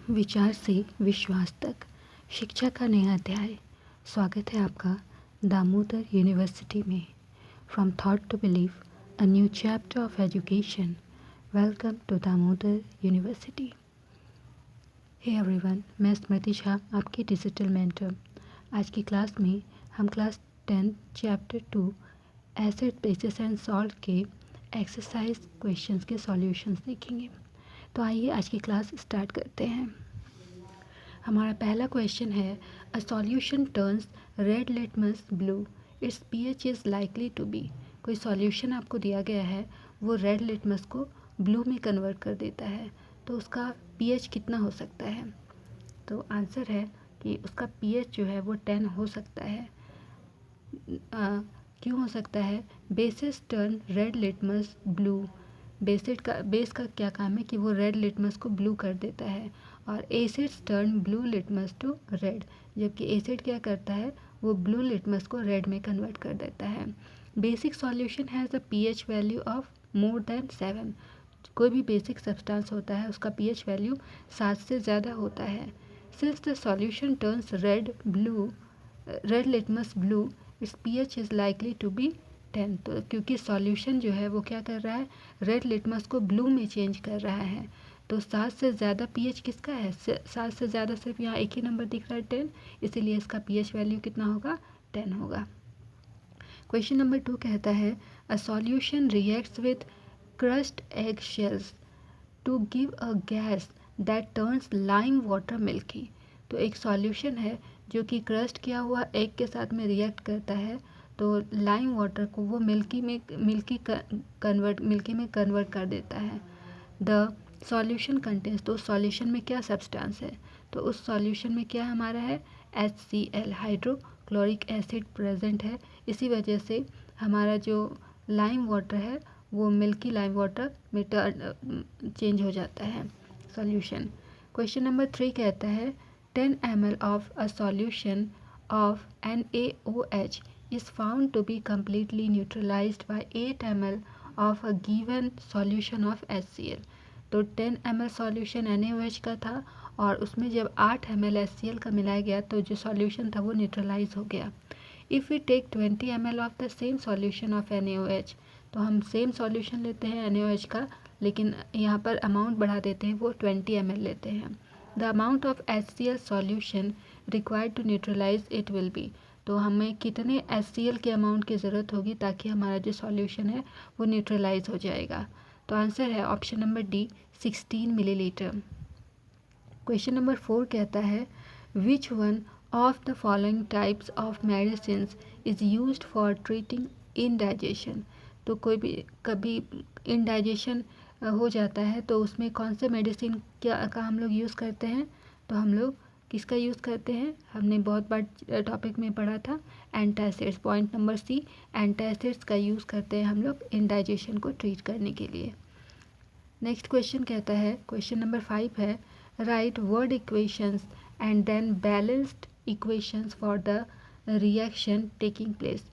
विचार से विश्वास तक शिक्षा का नया अध्याय। स्वागत है आपका दामोदर यूनिवर्सिटी में। From thought to believe, a new chapter of education. Welcome to Damodar university. Hey everyone, मैं स्मृति झा, आपकी डिजिटल मेंटर। आज की क्लास में हम class 10 chapter 2 acid basis and salt के एक्सरसाइज क्वेश्चंस के सॉल्यूशंस देखेंगे। तो आइए आज की क्लास स्टार्ट करते हैं। हमारा पहला क्वेश्चन है, a solution turns red litmus blue, its pH is likely to be. कोई सॉल्यूशन आपको दिया गया है, वो रेड लिटमस को ब्लू में कन्वर्ट कर देता है, तो उसका पीएच कितना हो सकता है? तो आंसर है कि उसका पीएच जो है वो 10 हो सकता है। क्यों हो सकता है? Basis turn red litmus blue. Base का क्या काम है कि वो रेड लिटमस को ब्लू कर देता है, और acids turn blue litmus to red, जबकि एसिड क्या करता है, वो ब्लू लिटमस को रेड में कन्वर्ट कर देता है। Basic solution has a pH value of more than 7। कोई भी बेसिक सब्सटेंस होता है उसका पीएच वैल्यू 7 से ज़्यादा होता है। Since the solution turns red litmus blue, its pH is likely to be 10। तो क्योंकि सॉल्यूशन जो है वो क्या कर रहा है, रेड लिटमस को ब्लू में चेंज कर रहा है, तो 7 से ज़्यादा पीएच किसका है? 7 से ज़्यादा सिर्फ यहाँ एक ही नंबर दिख रहा है 10, इसीलिए इसका पीएच वैल्यू कितना होगा? 10 होगा। क्वेश्चन नंबर 2 कहता है, a solution reacts with crushed egg shells to give a gas that turns lime water milky. तो एक सॉल्यूशन है जो कि क्रस्ट किया हुआ एग के साथ में रिएक्ट करता है, तो लाइम वाटर को वो मिल्की में कन्वर्ट कर देता है। द सॉल्यूशन कंटेंस, तो सॉल्यूशन में क्या सब्सटेंस है? तो उस सॉल्यूशन में क्या हमारा है? HCl, हाइड्रोक्लोरिक एसिड प्रेजेंट है। इसी वजह से हमारा जो लाइम वाटर है वो मिल्की लाइम वाटर में चेंज हो जाता है सॉल्यूशन। क्वेश्चन नंबर 3 कहता है, 10 ml of a solution of NaOH is found to be completely neutralized by 8 ml of a given solution of HCl। तो 10 ml सॉल्यूशन NaOH का था, और उसमें जब 8 ml HCl का मिलाया गया तो जो सॉल्यूशन था वो न्यूट्रलाइज हो गया। If we take 20 ml of the same solution of NaOH, तो हम सेम सॉल्यूशन लेते हैं NaOH का, लेकिन यहाँ पर अमाउंट बढ़ा देते हैं, वो 20 ml लेते हैं। The amount of HCl solution required to neutralise it will be. तो हमें कितने HCl के अमाउंट की ज़रूरत होगी ताकि हमारा जो सॉल्यूशन है वो न्यूट्रलाइज हो जाएगा? तो आंसर है option number D, 16 millilitre. Question number 4 कहता है, which one of the following types of medicine is used for treating indigestion. तो कोई भी कभी इनडाइजेशन हो जाता है तो उसमें कौन से मेडिसिन का हम लोग यूज़ करते हैं? तो हम लोग किसका यूज़ करते हैं? हमने बहुत बार टॉपिक में पढ़ा था, antacids. Point number C, antacids का यूज़ करते हैं हम लोग इनडाइजेशन को ट्रीट करने के लिए। नेक्स्ट क्वेश्चन कहता है, क्वेश्चन नंबर 5 है, write word equations and then balanced equations for the reaction taking place.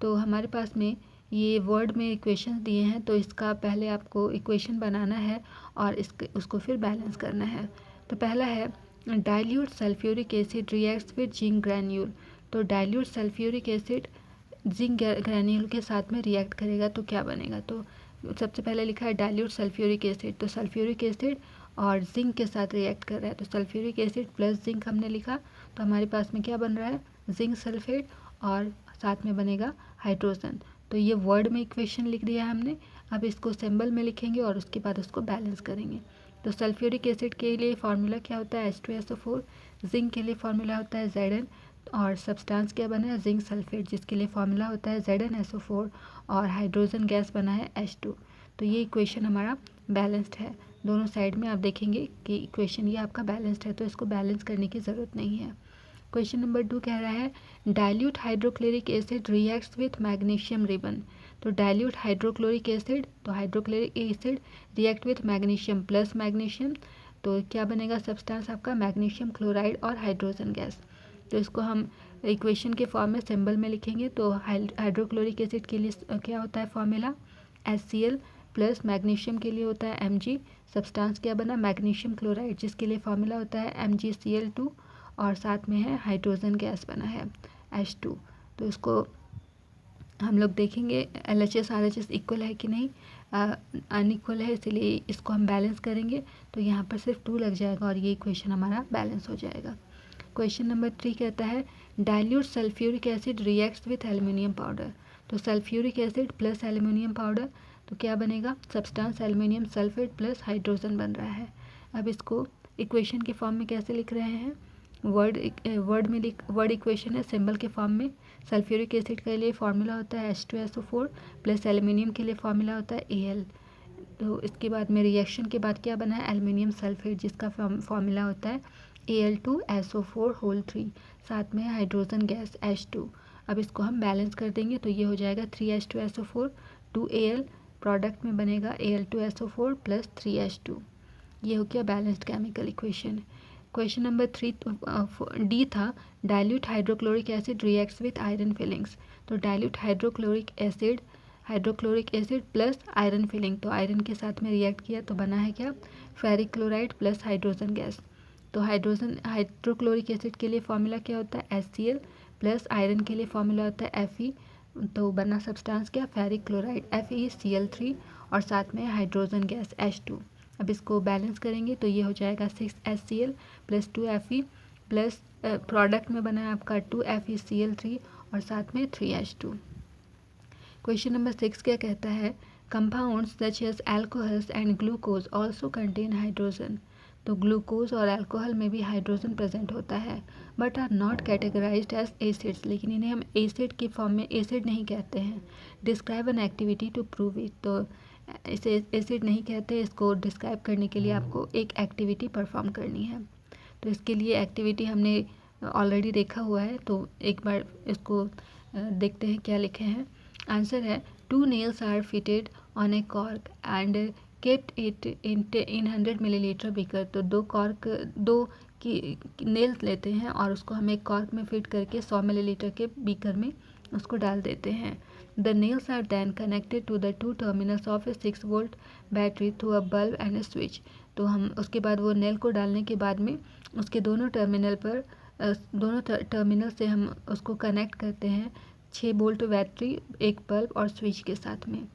तो हमारे पास में ये वर्ड में इक्वेशंस दिए हैं, तो इसका पहले आपको इक्वेशन बनाना है और उसको फिर बैलेंस करना है। तो पहला है, dilute sulphuric acid reacts with zinc granule. तो dilute sulphuric acid zinc granule के साथ में रिएक्ट करेगा तो क्या बनेगा? तो सबसे पहले लिखा है डाइल्यूट सल्फ्यूरिक एसिड, तो सल्फ्यूरिक एसिड और जिंक के साथ रिएक्ट कर रहा है, तो सल्फ्यूरिक एसिड प्लस जिंक हमने लिखा, तो हमारे पास में क्या बन रहा है? जिंक सल्फेट, और साथ में बनेगा हाइड्रोजन। तो ये वर्ड में इक्वेशन लिख दिया है हमने। अब इसको सिंबल में लिखेंगे और उसके बाद उसको बैलेंस करेंगे। तो सल्फ्यूरिक एसिड के लिए फार्मूला क्या होता है? H2SO4। जिंक के लिए फार्मूला होता है Zn, और सब्सटेंस क्या बना है? जिंक सल्फेट, जिसके लिए फार्मूला होता है ZnSO4, और हाइड्रोजन गैस बना है H2। तो ये इक्वेशन हमारा बैलेंस्ड है। दोनों साइड में आप देखेंगे कि इक्वेशन ये आपका बैलेंस्ड है, तो इसको बैलेंस करने की ज़रूरत नहीं है। क्वेश्चन नंबर 2 कह रहा है, dilute hydrochloric acid reacts with magnesium ribbon. तो डाइल्यूट हाइड्रोक्लोरिक एसिड, तो hydrochloric acid react with magnesium plus magnesium, तो क्या बनेगा सब्सटेंस आपका? मैग्नीशियम क्लोराइड और हाइड्रोजन गैस। तो इसको हम इक्वेशन के फॉर्म में सिंबल में लिखेंगे। तो हाइड्रोक्लोरिक एसिड के लिए क्या होता है फॉर्मूला? HCl प्लस मैग्नीशियम के लिए होता है Mg, सब्सटेंस क्या बना मैग्नीशियम क्लोराइड, जिसके लिए फॉर्मूला होता है MgCl2 और साथ में है हाइड्रोजन गैस बना है H2। तो इसको हम लोग देखेंगे LHS RHS इक्वल है कि नहीं, अनइक्वल है, इसलिए इसको हम बैलेंस करेंगे तो यहाँ पर सिर्फ 2 लग जाएगा और ये इक्वेशन हमारा बैलेंस हो जाएगा। क्वेश्चन नंबर 3 कहता है dilute sulphuric acid reacts with aluminium powder. तो sulphuric acid plus aluminium powder तो क्या बनेगा, substance aluminium sulphate plus hydrogen बन रहा है। अब इसको इक्वेशन के फॉर्म में कैसे लिख रहे हैं, वर्ड इक्वेशन है सिंबल के फॉर्म में। सल्फ्यूरिक एसिड के लिए फार्मूला होता है H2SO4 प्लस एल्युमिनियम के लिए फार्मूला होता है Al। तो इसके बाद में रिएक्शन के बाद क्या बना है एल्युमिनियम सल्फेट, जिसका फार्मूला होता है Al2SO4 होल 3, साथ में हाइड्रोजन गैस H2। अब इसको हम बैलेंस कर देंगे तो ये हो जाएगा 3H2SO4 2Al, प्रोडक्ट में बनेगा Al2SO4 प्लस 3H2। ये हो गया balanced chemical equation. Question number 3 D था dilute hydrochloric acid reacts with iron filings. तो dilute hydrochloric acid plus iron filing, तो आयरन के साथ में रिएक्ट किया तो बना है क्या ferric chloride plus hydrogen gas. तो हाइड्रोक्लोरिक एसिड के लिए फॉर्मूला क्या होता है HCl प्लस आयरन के लिए फॉर्मूला होता है Fe, तो बना सब्सटेंस क्या फेरिक क्लोराइड FeCl3 और साथ में हाइड्रोजन गैस H2। अब इसको बैलेंस करेंगे तो ये हो जाएगा 6HCl plus 2Fe plus product में बना है आपका 2FeCl3 और साथ में 3H2। क्वेश्चन नंबर 6 क्या कहता है compounds such as alcohols and glucose also contain hydrogen. तो ग्लूकोज और अल्कोहल में भी हाइड्रोजन प्रेजेंट होता है but are not categorised as acids, लेकिन इन्हें हम एसिड की फॉर्म में एसिड नहीं कहते हैं। Describe an activity to prove it, तो इसे एसिड नहीं कहते, इसको डिस्क्राइब करने के लिए आपको एक एक्टिविटी परफॉर्म करनी है। तो इसके लिए एक्टिविटी हमने ऑलरेडी देखा हुआ है, तो एक बार इसको देखते हैं क्या लिखे हैं। आंसर है 2 nails are fitted on a cork and kept it in 100 millilitre beaker. तो दो की नेल्स लेते हैं और उसको हम एक कॉर्क में फिट करके 100 मिलीलीटर के बीकर में उसको डाल देते हैं। The nails are then connected to the 2 terminals of a 6 volt battery through a bulb and a switch. तो हम उसके बाद वो नेल को डालने के बाद में उसके दोनों टर्मिनल से हम उसको कनेक्ट करते हैं 6 वोल्ट बैटरी, एक बल्ब और स्विच के साथ में।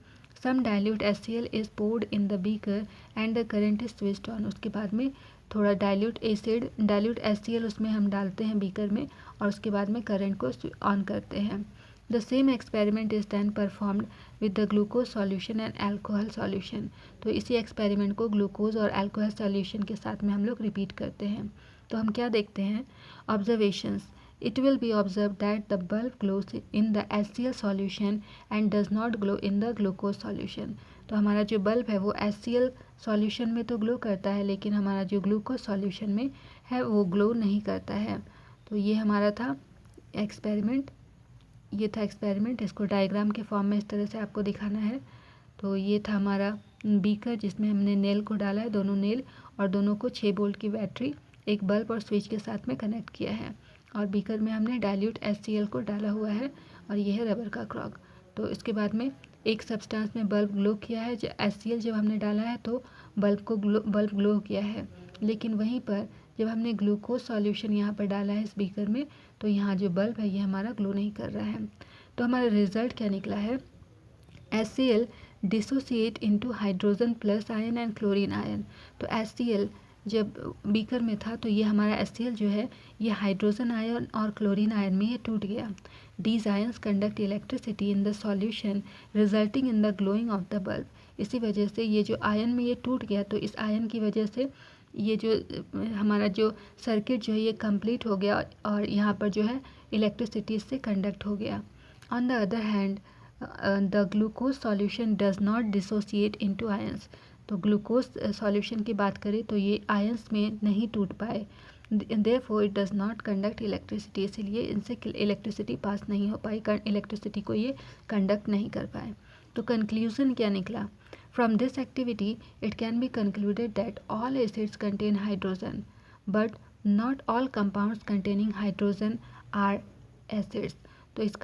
Some dilute HCl is poured in the beaker and the current is switched on. उसके बाद में थोड़ा डाइल्यूट HCl उसमें हम डालते हैं बीकर में और उसके बाद में करंट को ऑन करते हैं। The same experiment is then performed with the glucose solution and alcohol solution. तो इसी एक्सपेरिमेंट को ग्लूकोज और अल्कोहल सॉल्यूशन के साथ में हम लोग रिपीट करते हैं। तो हम क्या देखते हैं observations. It will be observed that the bulb glows in the HCl solution and does not glow in the glucose solution। तो हमारा जो बल्ब है वो HCl सॉल्यूशन में तो ग्लो करता है, लेकिन हमारा जो ग्लूकोज सॉल्यूशन में है वो ग्लो नहीं करता है। तो ये हमारा था एक्सपेरिमेंट, इसको डायग्राम के फॉर्म में इस तरह से आपको दिखाना है। तो ये था हमारा बीकर जिसमें हमने नेल को डाला है, दोनों नेल, और दोनों को 6 वोल्ट की बैटरी, एक बल्ब और स्विच के साथ में कनेक्ट किया है, और बीकर में हमने डाइल्यूट HCl को डाला हुआ है और ये है रबर का क्रॉक। तो इसके बाद में एक सब्सटेंस में बल्ब ग्लो किया है, HCl जब हमने डाला है तो बल्ब ग्लो किया है, लेकिन वहीं पर जब हमने ग्लूकोज सॉल्यूशन यहाँ पर डाला है इस बीकर में तो यहाँ जो बल्ब है ये हमारा ग्लो नहीं कर रहा है। तो हमारा रिजल्ट क्या निकला है HCl dissociate into hydrogen plus ion and chlorine ion. तो HCl जब बीकर में था तो ये हमारा HCl जो है ये हाइड्रोजन आयन और क्लोरीन आयन में ये टूट गया। These ions conduct electricity in the solution resulting in the glowing of the bulb. इसी वजह से ये जो आयन में ये टूट गया तो इस आयन की वजह से ये जो हमारा जो सर्किट जो है ये कंप्लीट हो गया और यहाँ पर जो है इलेक्ट्रिसिटी इससे कंडक्ट हो गया। On the other hand the glucose solution does not dissociate into ions. तो ग्लूकोज सॉल्यूशन की बात करें तो ये आयंस में नहीं टूट पाए, therefore it does not conduct electricity, इसीलिए इनसे इलेक्ट्रिसिटी पास नहीं हो पाई, इलेक्ट्रिसिटी को ये कंडक्ट नहीं कर पाए। तो कंक्लूजन क्या निकला, from this activity it can be concluded that all acids contain hydrogen but not all compounds containing hydrogen are acids. तो इस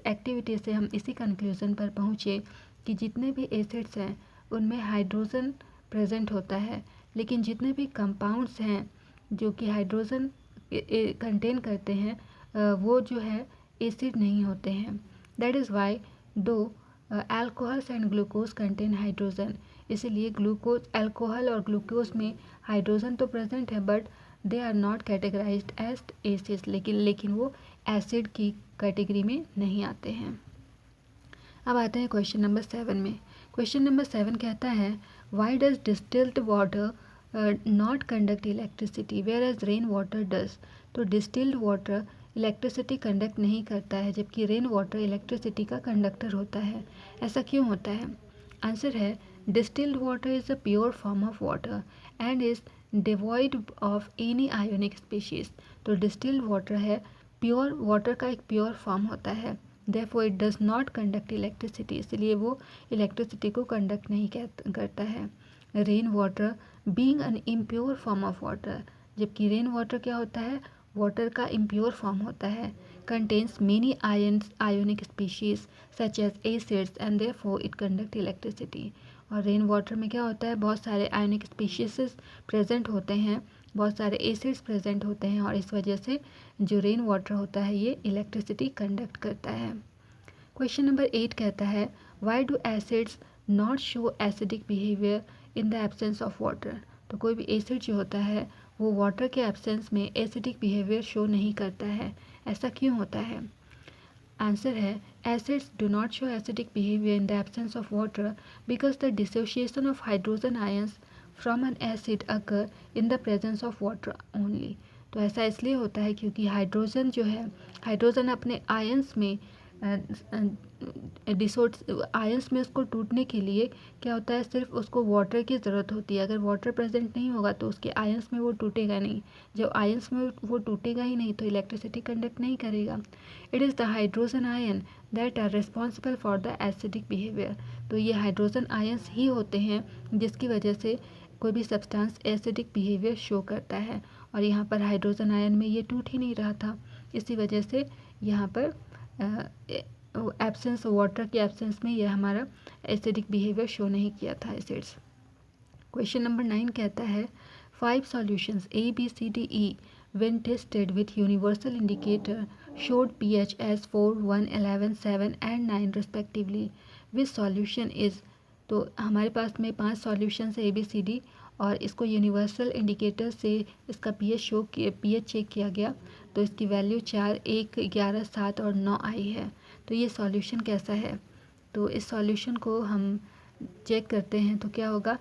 एक्टिविटी से हम इसी कंक्लूजन पर पहुँचे कि जितने भी एसिड्स हैं उनमें हाइड्रोजन प्रेजेंट होता है, लेकिन जितने भी कंपाउंड्स हैं जो कि हाइड्रोजन कंटेन करते हैं वो जो है एसिड नहीं होते हैं। That is why though alcohols and glucose contain hydrogen, इसीलिए ग्लूकोज, अल्कोहल और ग्लूकोज में हाइड्रोजन तो प्रेजेंट है but they are not categorised as acids, लेकिन वो एसिड की कैटेगरी में नहीं आते हैं। अब आते हैं क्वेश्चन नंबर 7 में। क्वेश्चन नंबर 7 कहता है why does distilled water not conduct electricity whereas rain water does. तो डिस्टिल्ड वाटर इलेक्ट्रिसिटी कंडक्ट नहीं करता है, जबकि रेन वाटर इलेक्ट्रिसिटी का कंडक्टर होता है। ऐसा क्यों होता है? आंसर है distilled water is a pure form of water and is devoid of any ionic species. तो डिस्टिल्ड वाटर है, प्योर वाटर का एक प्योर फॉर्म होता है, therefore it does not conduct electricity, इसलिए वो इलेक्ट्रिसिटी को कंडक्ट नहीं करता है। Rain water being an impure form of water, जबकि रेन वाटर क्या होता है? वाटर का इम्प्योर फॉर्म होता है। Contains many ionic species such as acids and therefore it conduct electricity. और रेन वाटर में क्या होता है? बहुत सारे आयोनिक स्पीशीज प्रेजेंट होते हैं, बहुत सारे एसिड्स प्रेजेंट होते हैं, और इस वजह से जो रेन वाटर होता है ये इलेक्ट्रिसिटी कंडक्ट करता है। क्वेश्चन नंबर 8 कहता है why do acids not show acidic behaviour in the absence of water. तो कोई भी एसिड जो होता है वो वाटर के एब्सेंस में एसिडिक बिहेवियर शो नहीं करता है, ऐसा क्यों होता है? आंसर है acids do not show acidic behaviour in the absence of water because the dissociation of hydrogen ions from N acid occur in the presence of water only. तो ऐसा इसलिए होता है क्योंकि हाइड्रोजन जो है, हाइड्रोजन अपने आयंस में आयंस में उसको टूटने के लिए क्या होता है? सिर्फ उसको वाटर की ज़रूरत होती है। अगर वाटर प्रेजेंट नहीं होगा तो उसके आयंस में वो टूटेगा नहीं। जब आयंस में वो टूटेगा ही नहीं तो इलेक्ट्रिसिटी कंडक्ट नहीं करेगा। It is the hydrogen ion that are responsible for the acidic behaviour. तो ये हाइड्रोजन आयंस ही होते हैं जिसकी वजह से कोई भी सब्सटेंस एसिडिक बिहेवियर शो करता है, और यहाँ पर हाइड्रोजन आयन में ये टूट ही नहीं रहा था, इसी वजह से यहाँ पर एब्सेंस वाटर के एब्सेंस में यह हमारा एसिडिक बिहेवियर शो नहीं किया था एसिड्स। क्वेश्चन नंबर 9 कहता है 5 solutions A B C D E when tested with universal indicator showed pH as 4, 1, 11, 7 and 9 respectively. Which solution is? तो हमारे पास में 5 solutions A B C D और इसको यूनिवर्सल इंडिकेटर से इसका pH चेक किया गया तो इसकी वैल्यू 4, 1, 11, 7 और 9 आई है। तो ये सॉल्यूशन कैसा है? तो इस सॉल्यूशन को हम चेक करते हैं तो क्या होगा?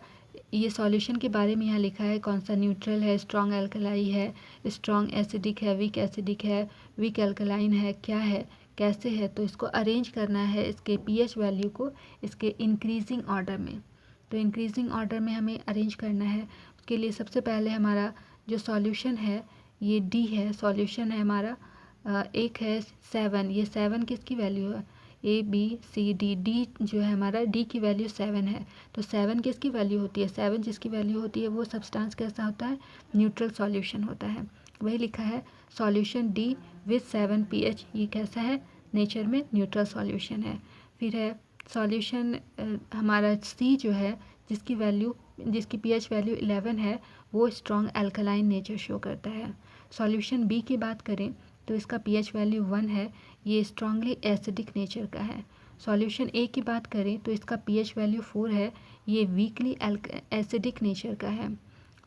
ये सॉल्यूशन के बारे में यहाँ लिखा है कौन सा न्यूट्रल है, स्ट्रॉन्ग एल्कलाई है, स्ट्रॉन्ग एसिडिक है, वीक एसिडिक है, वीक एल्कलाइन है, क्या है, कैसे है। तो इसको अरेंज करना है इसके pH वैल्यू को इसके इंक्रीजिंग ऑर्डर में। तो इंक्रीजिंग ऑर्डर में हमें अरेंज करना है। उसके लिए सबसे पहले हमारा जो सॉल्यूशन है ये D है, सॉल्यूशन है हमारा। एक है 7, ये 7 किसकी वैल्यू है? A B C D, D जो है हमारा D की वैल्यू 7 है। तो 7 किसकी वैल्यू होती है? 7 जिसकी वैल्यू होती है वो सब्सटेंस कैसा होता है? न्यूट्रल सॉल्यूशन होता है। वही लिखा है सॉल्यूशन D विद 7 pH, ये कैसा है? नेचर में न्यूट्रल सॉल्यूशन है। फिर है सॉल्यूशन हमारा C जो है जिसकी pH वैल्यू 11 है वो स्ट्रॉन्ग एल्कलाइन नेचर शो करता है। सॉल्यूशन B की बात करें तो इसका pH वैल्यू 1 है, ये स्ट्रांगली एसिडिक नेचर का है। सॉल्यूशन A की बात करें तो इसका pH वैल्यू 4 है, ये वीकली एसिडिक नेचर का है।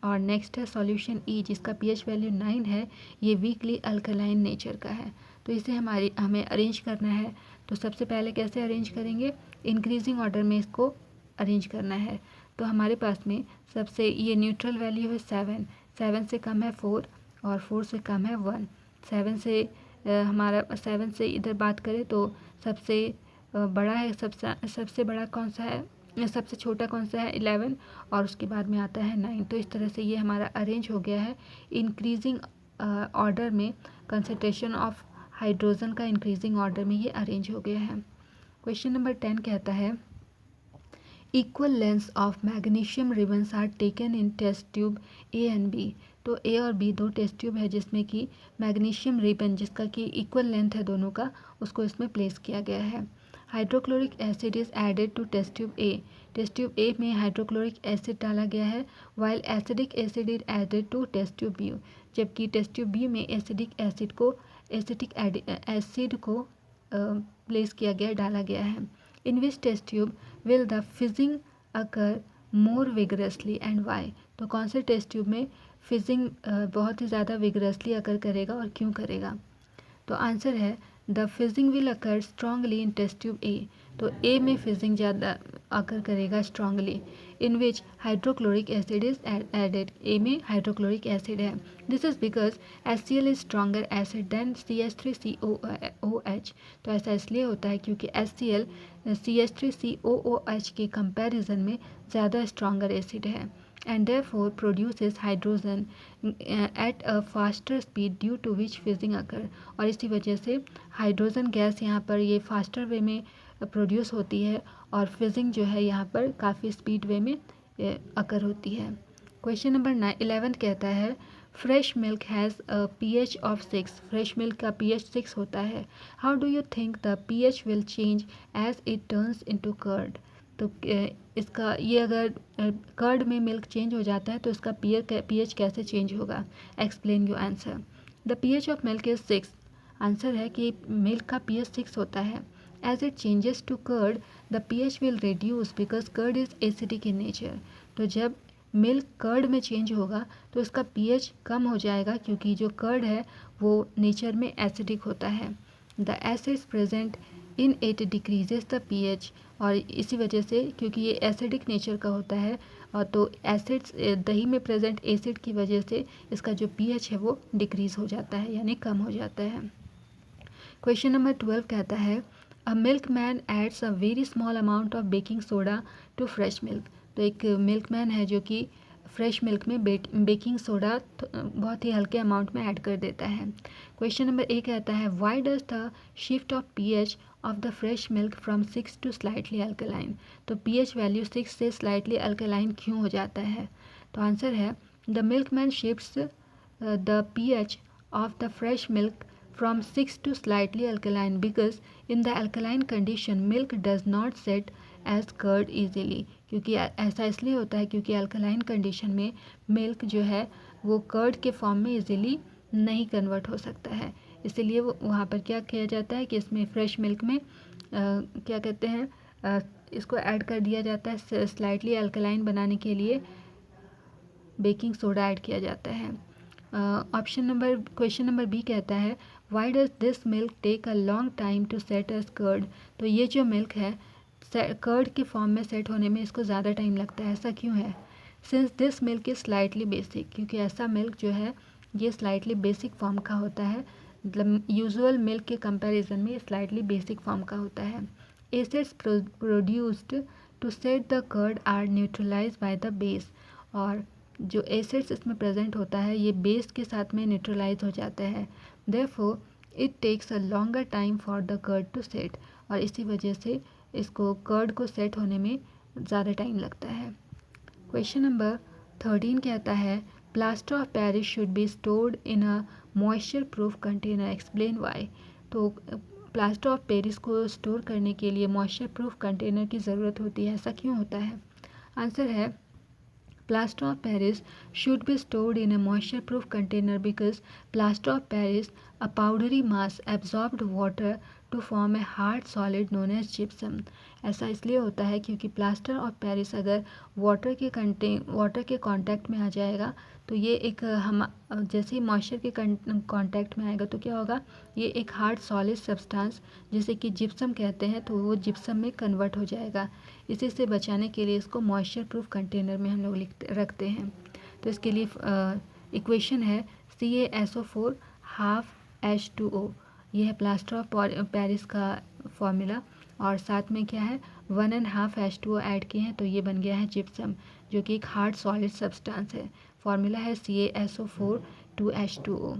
और नेक्स्ट है सॉल्यूशन E जिसका pH वैल्यू 9 है, ये वीकली अल्कलाइन नेचर का है। तो इसे हमें अरेंज करना है। तो सबसे पहले कैसे अरेंज करेंगे? इंक्रीजिंग ऑर्डर में इसको अरेंज करना है। तो हमारे पास में सबसे ये न्यूट्रल वैल्यू है 7, 7 से कम है 4 और 4 से कम है 1। 7 से हमारा 7 से इधर बात करें तो सबसे बड़ा है, सबसे बड़ा कौन सा है, सबसे छोटा कौन सा है? 11 और उसके बाद में आता है 9। तो इस तरह से ये हमारा अरेंज हो गया है इंक्रीजिंग ऑर्डर में। कंसंट्रेशन ऑफ हाइड्रोजन का इंक्रीजिंग ऑर्डर में ये अरेंज हो गया है। क्वेश्चन नंबर 10 कहता है equal length of magnesium ribbons are taken in test tube A and B। तो A और B दो टेस्ट ट्यूब है जिसमें कि मैग्नीशियम रिबन जिसका कि इक्वल लेंथ है दोनों का, उसको इसमें प्लेस किया गया है। Hydrochloric acid is added to test tube A. Test tube A में हाइड्रोक्लोरिक एसिड डाला गया है, while acidic acid is added to test tube B. जबकि टेस्ट ट्यूब बी में एसिडिक एसिड को प्लेस किया गया, डाला गया है। In which test tube will the fizzing occur more vigorously and why. तो कौन से टेस्ट ट्यूब में फिजिंग बहुत ही ज़्यादा विगरसली अकर करेगा और क्यों करेगा? तो आंसर है the fizzing will occur strongly in test tube A. तो ए में फिजिंग ज़्यादा अकर करेगा strongly, in which hydrochloric acid is added. A में हाइड्रोक्लोरिक एसिड है। This is because HCl is stronger acid than CH3COOH। तो ऐसा इसलिए होता है क्योंकि HCl CH3COOH के कंपैरिजन में ज़्यादा स्ट्रॉन्गर एसिड है, and therefore produces hydrogen at a faster speed due to which fizzing occur। और इसी वजह से हाइड्रोजन गैस यहाँ पर ये फास्टर वे में प्रोड्यूस होती है और फिजिंग जो है यहाँ पर काफ़ी स्पीड वे में अकर होती है। क्वेश्चन नंबर 11 कहता है fresh milk has a pH of 6। Fresh milk का pH 6 होता है। How do you think the pH will change as it turns into curd. तो इसका ये अगर कर्ड में मिल्क चेंज हो जाता है तो इसका pH कैसे चेंज होगा? Explain your answer. The pH of milk is 6। Answer है कि मिल्क का pH 6 होता है। As it changes to curd the pH will reduce because curd is acidic in nature. तो जब मिल्क कर्ड में चेंज होगा तो इसका pH कम हो जाएगा क्योंकि जो कर्ड है वो नेचर में एसिडिक होता है। The acids present in it decreases the pH। और इसी वजह से क्योंकि ये एसिडिक नेचर का होता है और तो एसिड्स दही में प्रेजेंट एसिड की वजह से इसका जो pH है वो डिक्रीज़ हो जाता है यानी कम हो जाता है। क्वेश्चन नंबर 12 कहता है a milkman adds a very small amount of baking soda to fresh milk. तो एक मिल्क मैन है जो कि फ्रेश मिल्क में बेकिंग सोडा बहुत ही हल्के अमाउंट में ऐड कर देता है। क्वेश्चन नंबर 1 कहता है why does the shift of pH of the fresh milk from 6 to slightly alkaline. तो pH वैल्यू 6 से स्लाइटली अल्कलाइन क्यों हो जाता है? तो आंसर है the milk man shifts the pH of the fresh milk from 6 to slightly alkaline because in the alkaline condition milk does not set as curd easily। क्योंकि ऐसा इसलिए होता है क्योंकि अल्कलाइन कंडीशन में मिल्क जो है वो कर्ड के फॉर्म में इजीली नहीं कन्वर्ट हो सकता है। इसीलिए वो वहाँ पर क्या किया जाता है कि इसमें फ्रेश मिल्क में क्या कहते हैं इसको ऐड कर दिया जाता है, स्लाइटली अल्कलाइन बनाने के लिए बेकिंग सोडा ऐड किया जाता है। क्वेश्चन नंबर बी कहता है why does this milk take a long time to set as curd. तो ये जो मिल्क है कर्ड के फॉर्म में सेट होने में इसको ज़्यादा टाइम लगता है, ऐसा क्यों है? Since this milk is slightly basic. क्योंकि ऐसा मिल्क जो है ये स्लाइटली बेसिक फॉर्म का होता है, मतलब यूजुअल मिल्क के कंपैरिजन में स्लाइटली बेसिक फॉर्म का होता है। Acids produced to set the curd are neutralise by the base. और जो एसिड्स इसमें प्रेजेंट होता है ये बेस के साथ में न्यूट्रलाइज हो जाता है। Therefore it takes a longer time for the curd to set. और इसी वजह से इसको कर्ड को सेट होने में ज़्यादा टाइम लगता है। क्वेश्चन नंबर 13 कहता है plaster of Paris should be stored in a moisture proof container, explain why. तो प्लास्टर ऑफ पेरिस को स्टोर करने के लिए मॉइस्चर प्रूफ कंटेनर की ज़रूरत होती है, ऐसा क्यों होता है? आंसर है plaster of Paris should be stored in a moisture proof container because plaster of Paris, a powdery mass, absorbed water to form a hard solid known as gypsum। ऐसा इसलिए होता है क्योंकि प्लास्टर ऑफ पेरिस अगर water के contact में आ जाएगा तो ये एक हम जैसे ही मॉइस्चर के कांटेक्ट में आएगा तो क्या होगा, ये एक हार्ड सॉलिड सब्सटेंस जिसे कि जिप्सम कहते हैं तो वो जिप्सम में कन्वर्ट हो जाएगा। इसी से बचाने के लिए इसको मॉइस्चर प्रूफ कंटेनर में हम लोग रखते हैं। तो इसके लिए इक्वेशन है CaSO4 हाफ H2O। ये है प्लास्टर ऑफ पेरिस का फॉर्मूला और साथ में क्या है 1.5 H2O ऐड किए हैं तो ये बन गया है जिप्सम जो कि एक हार्ड सॉलिड सब्सटेंस है। फॉर्मूला है CaSO4 2H2O।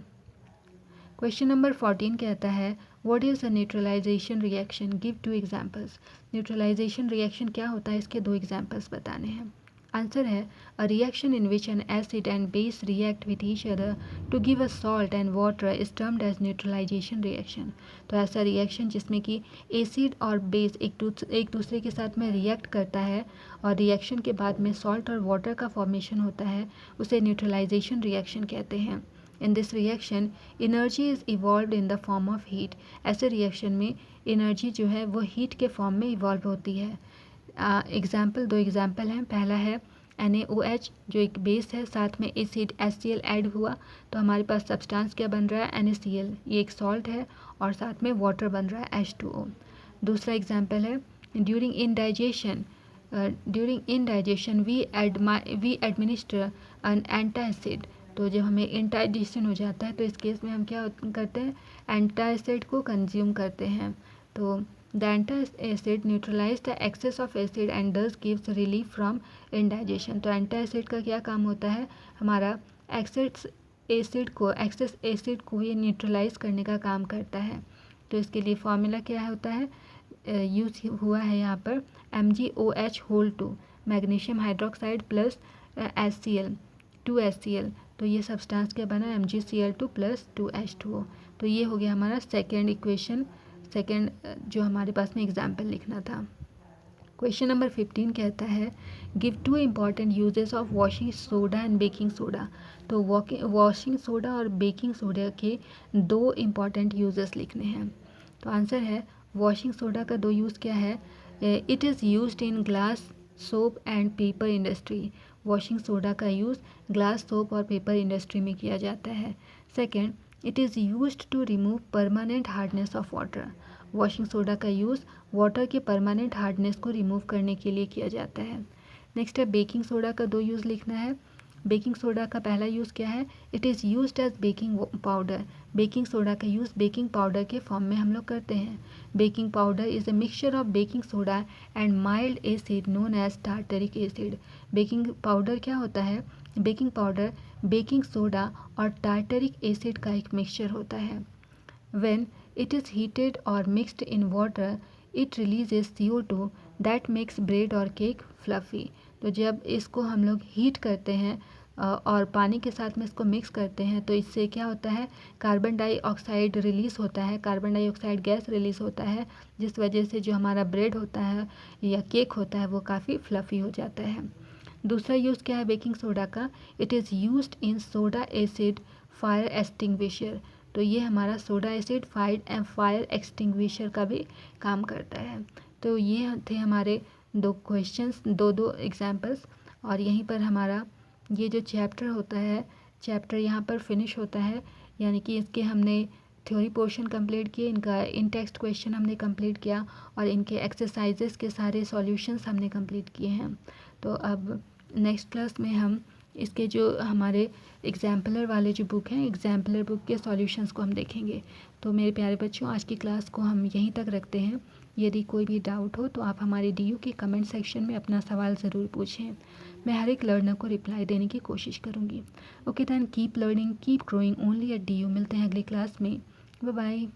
क्वेश्चन नंबर 14 कहता है what is a neutralisation reaction, give 2 examples. Neutralisation reaction क्या होता है, इसके 2 एग्जांपल्स बताने हैं। आंसर है a reaction in which an acid and base react with each other to give a salt and water is termed as neutralisation reaction. तो ऐसा reaction जिसमें कि एसिड और बेस एक दूसरे के साथ में रिएक्ट करता है और रिएक्शन के बाद में सॉल्ट और वाटर का फॉर्मेशन होता है, उसे न्यूट्रलाइजेशन रिएक्शन कहते हैं। In this reaction energy is evolve in the form of heat. ऐसे रिएक्शन में एनर्जी जो है वो हीट के फॉर्म में इवॉल्व होती है। दो एग्जाम्पल हैं। पहला है NaOH जो एक बेस है, साथ में एसिड HCl ऐड हुआ तो हमारे पास सब्सटेंस क्या बन रहा है NaCl, ये एक सॉल्ट है, और साथ में वाटर बन रहा है H2O। दूसरा एग्जाम्पल है during indigestion we administer an antacid. तो जब हमें इंडाइजेशन हो जाता है तो इस केस में हम क्या करते हैं, एंटासिड को कंज्यूम करते हैं। तो the antacid neutralize the excess of acid and thus gives relief from indigestion। तो एंटासिड का क्या काम होता है, हमारा एक्सेस एसिड को ये न्यूट्रलाइज करने का काम करता है। तो इसके लिए फॉर्मूला क्या होता है, यूज हुआ है यहाँ पर MgOH2 magnesium hydroxide plus HCl 2HCl। तो ये सब्सटेंस क्या बना, MgCl2 प्लस 2H2O। तो ये हो गया हमारा सेकेंड इक्वेशन, सेकेंड जो हमारे पास में एग्जाम्पल लिखना था। क्वेश्चन नंबर 15 कहता है give 2 important uses of washing soda and baking soda. तो वॉशिंग सोडा और बेकिंग सोडा के 2 इम्पॉर्टेंट यूजेस लिखने हैं। तो आंसर है वॉशिंग सोडा का 2 यूज़ क्या है, it is used in glass soap and paper industry. Washing soda का यूज़ ग्लास सोप और पेपर इंडस्ट्री में किया जाता है। Second, it is used to remove permanent hardness of water. Washing soda का यूज़ वाटर के परमानेंट हार्डनेस को remove करने के लिए किया जाता है। नेक्स्ट है बेकिंग सोडा का 2 यूज़ लिखना है। बेकिंग सोडा का पहला यूज़ क्या है, it is used as baking powder. Baking soda का यूज़ बेकिंग पाउडर के फॉर्म में हम लोग करते हैं। Baking powder is a mixture of baking soda and mild acid known as tartaric acid. Baking powder क्या होता है, बेकिंग पाउडर बेकिंग सोडा और टार्टरिक एसिड का एक मिक्सचर होता है। When it is heated or mixed in water, it releases CO2 that makes bread or cake fluffy। तो जब इसको हम लोग हीट करते हैं और पानी के साथ में इसको मिक्स करते हैं तो इससे क्या होता है, कार्बन डाइऑक्साइड रिलीज़ होता है, कार्बन डाइऑक्साइड गैस रिलीज़ होता है, जिस वजह से जो हमारा ब्रेड होता है या केक होता है वो काफ़ी फ्लफ़ी हो जाता है। दूसरा यूज़ क्या है बेकिंग सोडा का, it is used in soda acid fire extinguisher. तो ये हमारा सोडा एसिड फायर एक्सटिंग्विशर का भी काम करता है। तो ये थे हमारे 2 क्वेश्चंस, 2 एग्जाम्पल्स, और यहीं पर हमारा ये जो चैप्टर होता है, चैप्टर यहाँ पर फिनिश होता है। यानी कि इसके हमने थ्योरी पोर्शन कंप्लीट किए, इनका इन टेक्स्ट क्वेश्चन हमने कंप्लीट किया और इनके एक्सरसाइजेस के सारे सॉल्यूशंस हमने कंप्लीट किए हैं। तो अब नेक्स्ट क्लास में हम इसके जो हमारे एग्जाम्पलर वाले जो बुक हैं, एग्जाम्पलर बुक के सॉल्यूशंस को हम देखेंगे। तो मेरे प्यारे बच्चों, आज की क्लास को हम यहीं तक रखते हैं। यदि कोई भी डाउट हो तो आप हमारे DU के कमेंट सेक्शन में अपना सवाल ज़रूर पूछें। मैं हर एक लर्नर को रिप्लाई देने की कोशिश करूँगी। Okay then, keep learning, keep growing only at DU। मिलते हैं अगली क्लास में। Bye bye.